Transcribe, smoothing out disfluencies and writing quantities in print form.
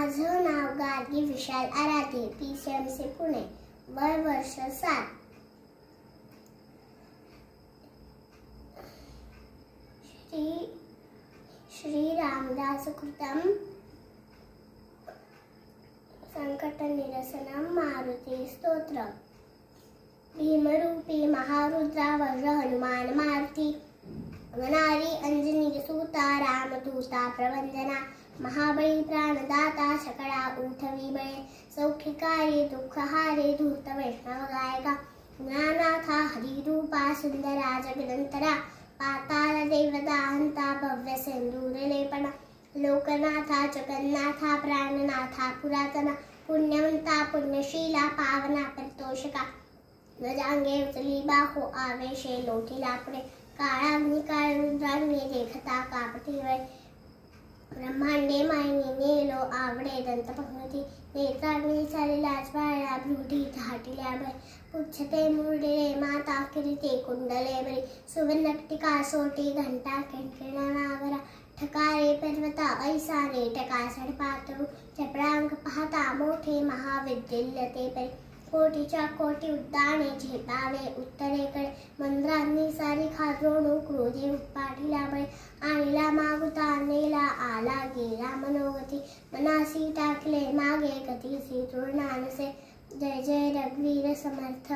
माझं नाव गार्गी विशाल आराध्य, PCMC पुणे, वय वर्ष 7. श्री रामदास कृतं संकटनिरसनं मारुति स्तोत्र. भीमरूपी महारुद्रा वज्र हनुमान मारुति, वनारी अंजनी सूता रामदूता प्रवंदना. महाबळी प्राणदाता शकळा उठवी बळे, सौख्यकारी दुःखहारे धूर्त वैष्णव गायका. ज्ञानाथा हरिरूपा सुंदरा जगदंतरा, पाताल देवदाहंता भव्य सिंदूर लेपना. लोकनाथा जगन्नाथा प्राणनाथा पुरातना, पुण्यवंता पुण्यशीला पावना परितोषका. गजांगे उचली बाहो आवेशे लोटीला पुढे, काळाग्नी काळ रुद्राग्नी देखता कापती वय. ब्रह्मांडे मायनी नेलो आवडे दंतपंक्ती, नेत्राग्नी चाले लाजवाळा भ्रुटी धाटिल्या भय. पुच्छते मुरडे माता किरीते कुंडले बरी, सुवर्णकटिका सोटी घंटा किणकिणा नागरा. ठकारे पर्वता ऐसाने टका सडपातळू, चपळांक पाहता मोठे महाविद्यालय परी. कोटीच्या कोटी उद्याने झेपावे उत्तरेकडे, मंद्रांनी सारी खाजोणू क्रोधी पाठीला बळे. आणला मागुता नेला आला गेला मनोगती, मनासी टाकले मागे कधीसी तृणानसे. जय जय रघुवीर समर्थ.